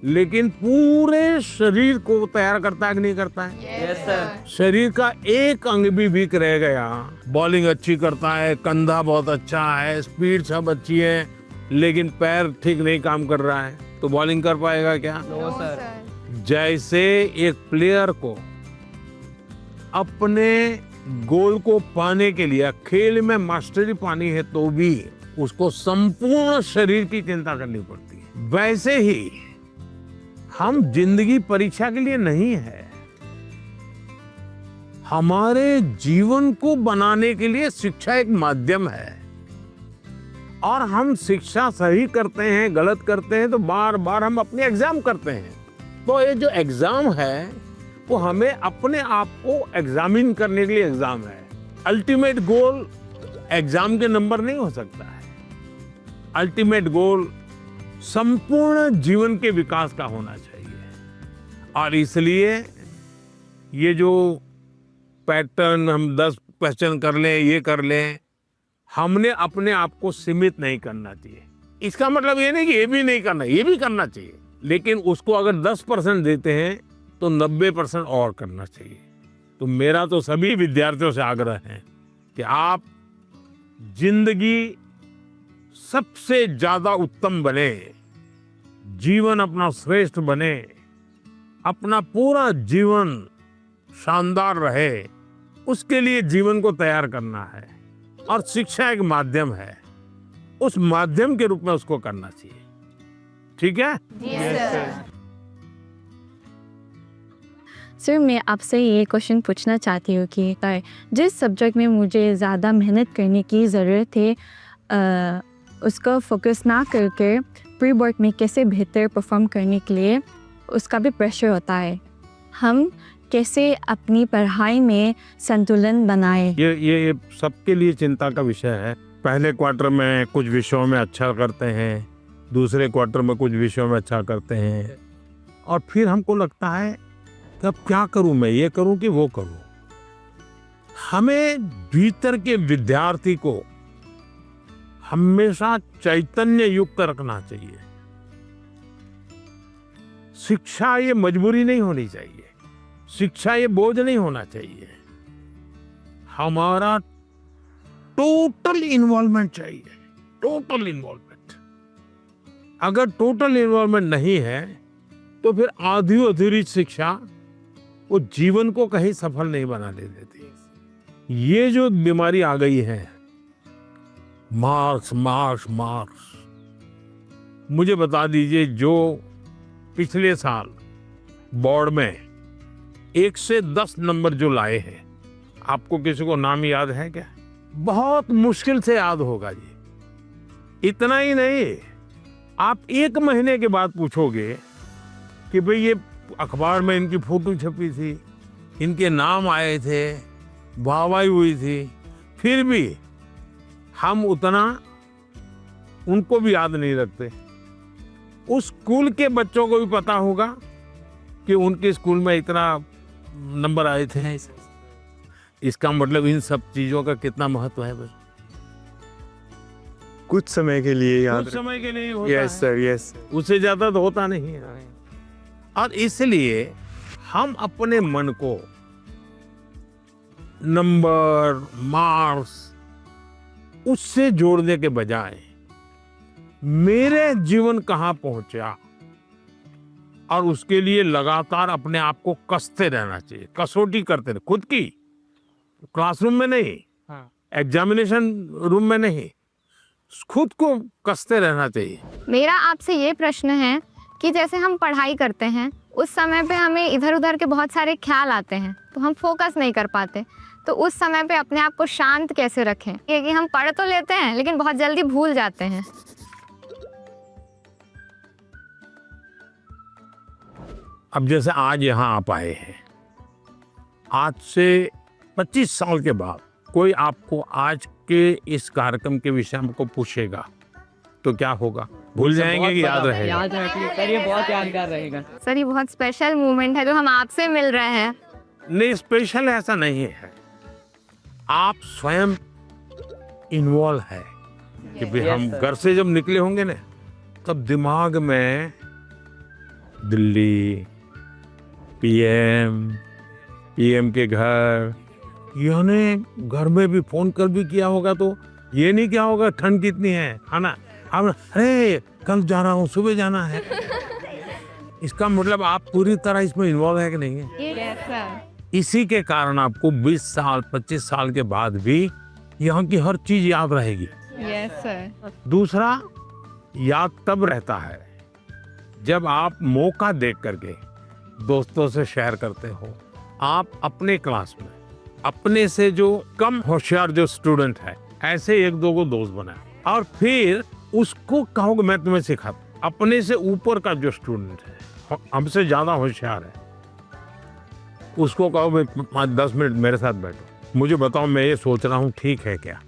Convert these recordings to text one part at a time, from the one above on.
लेकिन पूरे शरीर को तैयार करता है कि नहीं करता है? Yes sir. शरीर का एक अंग भी वीक रह गया, बॉलिंग अच्छी करता है, कंधा बहुत अच्छा है, स्पीड सब अच्छी है, लेकिन पैर ठीक नहीं काम कर रहा है, तो बॉलिंग कर पाएगा क्या? No sir. जैसे एक प्लेयर को अपने गोल को पाने के लिए खेल में मास्टरी पानी है तो भी उसको संपूर्ण शरीर की चिंता करनी पड़ती है। वैसे ही हम जिंदगी परीक्षा के लिए नहीं है, हमारे जीवन को बनाने के लिए शिक्षा एक माध्यम है। और हम शिक्षा सही करते हैं, गलत करते हैं, तो बार बार हम अपने एग्जाम करते हैं। तो ये जो एग्जाम है वो हमें अपने आप को एग्जामिन करने के लिए एग्जाम है। अल्टीमेट गोल एग्जाम के नंबर नहीं हो सकता है। अल्टीमेट गोल संपूर्ण जीवन के विकास का होना चाहिए। और इसलिए ये जो पैटर्न हम 10 क्वेश्चन कर लें, ये कर लें, हमने अपने आप को सीमित नहीं करना चाहिए। इसका मतलब ये नहीं कि ये भी नहीं करना, ये भी करना चाहिए, लेकिन उसको अगर 10% देते हैं तो 90% और करना चाहिए। तो मेरा तो सभी विद्यार्थियों से आग्रह है कि आप जिंदगी सबसे ज्यादा उत्तम बने, जीवन अपना श्रेष्ठ बने, अपना पूरा जीवन शानदार रहे, उसके लिए जीवन को तैयार करना है। और शिक्षा एक माध्यम है, उस माध्यम के रूप में उसको करना चाहिए। ठीक है? Yes sir. सर, मैं आपसे ये क्वेश्चन पूछना चाहती हूँ कि जिस सब्जेक्ट में मुझे ज़्यादा मेहनत करने की ज़रूरत है, उसको फोकस ना करके प्री बोर्ड में कैसे बेहतर परफॉर्म करने के लिए उसका भी प्रेशर होता है। हम कैसे अपनी पढ़ाई में संतुलन बनाएं? ये सबके लिए चिंता का विषय है। पहले क्वार्टर में कुछ विषयों में अच्छा करते हैं, दूसरे क्वार्टर में कुछ विषयों में अच्छा करते हैं, और फिर हमको लगता है कि अब क्या करूं, मैं ये करूं कि वो करूं। हमें भीतर के विद्यार्थी को हमेशा चैतन्य युक्त रखना चाहिए। शिक्षा ये मजबूरी नहीं होनी चाहिए, शिक्षा ये बोझ नहीं होना चाहिए। हमारा टोटल इन्वॉल्वमेंट चाहिए, टोटल इन्वॉल्वमेंट। अगर टोटल इन्वॉल्वमेंट नहीं है तो फिर आधी अधूरी शिक्षा वो जीवन को कहीं सफल नहीं बनाने देती। ये जो बीमारी आ गई है, मार्क्स मार्क्स मार्क्स, मुझे बता दीजिए, जो पिछले साल बोर्ड में 1 से 10 नंबर जो लाए हैं, आपको किसी को नाम याद है क्या? बहुत मुश्किल से याद होगा जी। इतना ही नहीं, आप 1 महीने के बाद पूछोगे कि भाई ये अखबार में इनकी फोटो छपी थी, इनके नाम आए थे, वाहवाही हुई थी, फिर भी हम उतना उनको भी याद नहीं रखते। उस स्कूल के बच्चों को भी पता होगा कि उनके स्कूल में इतना नंबर आए थे। इसका मतलब इन सब चीजों का कितना महत्व है बस। कुछ समय के लिए याद, कुछ समय के लिए होता यस है, सर, यस। उससे ज्यादा तो होता नहीं है। और इसलिए हम अपने मन को नंबर, मार्क्स, उससे जोड़ने के बजाय मेरे जीवन कहां पहुंचा, और उसके लिए लगातार अपने आप को कसते रहना चाहिए, कसौटी करते रहे खुद की। क्लासरूम में नहीं, एग्जामिनेशन रूम में नहीं, खुद को कसते रहना चाहिए। मेरा आपसे ये प्रश्न है कि जैसे हम पढ़ाई करते हैं, उस समय पे हमें इधर उधर के बहुत सारे ख्याल आते हैं, तो हम फोकस नहीं कर पाते। तो उस समय पे अपने आप को शांत कैसे रखें? क्योंकि हम पढ़ तो लेते हैं लेकिन बहुत जल्दी भूल जाते हैं। अब जैसे आज यहाँ आप आए हैं, आज से 25 साल के बाद कोई आपको आज के इस कार्यक्रम के विषय में को पूछेगा तो क्या होगा? भूल जाएंगे कि याद रहेगा? याद रखिए सर, ये बहुत यादगार रहेगा। सर, ये बहुत स्पेशल मोमेंट है जो हम आपसे मिल रहे हैं। नहीं, स्पेशल ऐसा नहीं है, आप स्वयं इन्वॉल्व है कि भाई Yes, हम sir. घर से जब निकले होंगे ना, तब दिमाग में दिल्ली, पीएम के घर, यानी घर में भी फोन कर भी किया होगा तो ये नहीं क्या होगा ठंड कितनी है ना, अब अरे कल जा रहा हूँ, सुबह जाना है। इसका मतलब आप पूरी तरह इसमें इन्वॉल्व है कि नहीं है? Yes sir. इसी के कारण आपको 20 साल 25 साल के बाद भी यहाँ की हर चीज याद रहेगी। Yes sir. दूसरा, याद तब रहता है जब आप मौका देख करके दोस्तों से शेयर करते हो। आप अपने क्लास में अपने से जो कम होशियार जो स्टूडेंट है, ऐसे एक दो को दोस्त बनाए और फिर उसको कहोगे मैं तुम्हें सिखाता। अपने से ऊपर का जो स्टूडेंट है, हमसे ज्यादा होशियार है, उसको कहो मैं 10 मिनट मेरे साथ बैठो, मुझे बताओ मैं ये सोच रहा हूँ ठीक है क्या,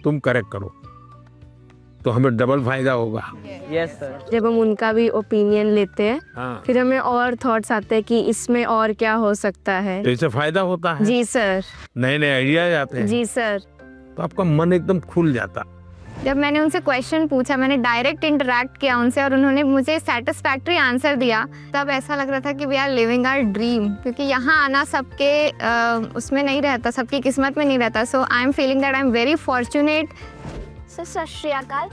तुम करेक्ट करो, तो हमें डबल फायदा होगा। Yes sir. जब हम उनका भी ओपिनियन लेते हैं, हाँ, फिर हमें और थॉट्स आते हैं कि इसमें और क्या हो सकता है। तो इससे फायदा होता है, जी सर। नए नए आइडियाज आते हैं, जी सर। तो आपका मन एकदम खुल जाता। जब मैंने उनसे क्वेश्चन पूछा, मैंने डायरेक्ट इंटरेक्ट किया उनसे और उन्होंने मुझे सेटिस्फैक्ट्री आंसर दिया, तब ऐसा लग रहा था कि we are living our dream. क्योंकि यहाँ आना सबके उसमें नहीं रहता, सबकी किस्मत में नहीं रहता। So I am feeling that I am very fortunate. Sir सत श्री अकाल।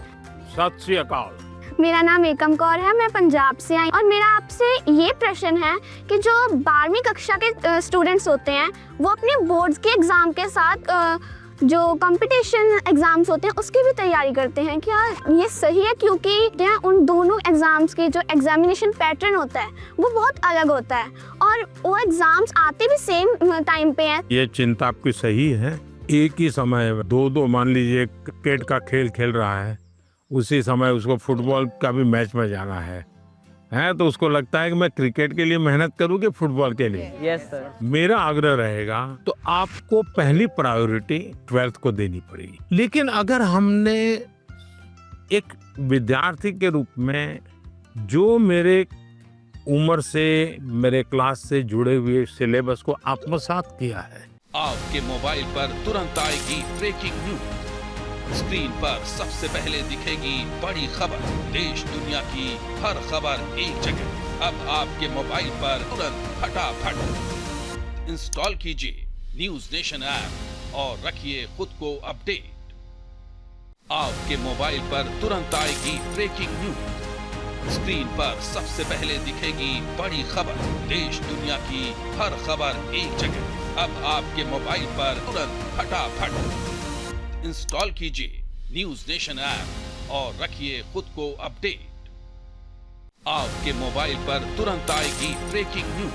सत श्री अकाल। मेरा नाम एकम कौर है, मैं पंजाब से आई और मेरा आपसे ये प्रश्न है कि जो 12वीं कक्षा के स्टूडेंट्स होते हैं वो अपने बोर्ड्स के एग्ज़ाम के साथ जो कंपटीशन एग्ज़ाम्स होते हैं उसकी भी तैयारी करते हैं, क्या ये सही है? क्योंकि उन दोनों एग्ज़ाम्स के जो एग्जामिनेशन पैटर्न होता है वो बहुत अलग होता है और वो एग्ज़ाम्स आते भी सेम टाइम पे हैं। ये चिंता आपकी सही है। एक ही समय दो मान लीजिए क्रिकेट का खेल खेल रहा है, उसी समय उसको फुटबॉल का भी मैच में जाना है तो उसको लगता है कि मैं क्रिकेट के लिए मेहनत करूँ कि फुटबॉल के लिए। Yes sir. मेरा आग्रह रहेगा तो आपको पहली प्रायोरिटी 12th को देनी पड़ेगी। लेकिन अगर हमने एक विद्यार्थी के रूप में जो मेरे उम्र से मेरे क्लास से जुड़े हुए सिलेबस को आत्मसात किया है, आपके मोबाइल पर तुरंत आएगी ब्रेकिंग न्यूज। स्क्रीन पर सबसे पहले दिखेगी बड़ी खबर, देश दुनिया की हर खबर एक जगह। अब आपके मोबाइल पर तुरंत फटाफट इंस्टॉल कीजिए न्यूज नेशन ऐप और रखिए खुद को अपडेट। आपके मोबाइल पर तुरंत आएगी ब्रेकिंग न्यूज। स्क्रीन पर सबसे पहले दिखेगी बड़ी खबर, देश दुनिया की हर खबर एक जगह। अब आपके मोबाइल पर तुरंत फटाफट इंस्टॉल कीजिए न्यूज नेशन ऐप और रखिए खुद को अपडेट। आपके मोबाइल पर तुरंत आएगी ब्रेकिंग न्यूज।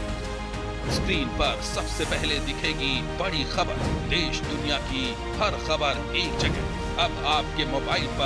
स्क्रीन पर सबसे पहले दिखेगी बड़ी खबर, देश दुनिया की हर खबर एक जगह। अब आपके मोबाइल पर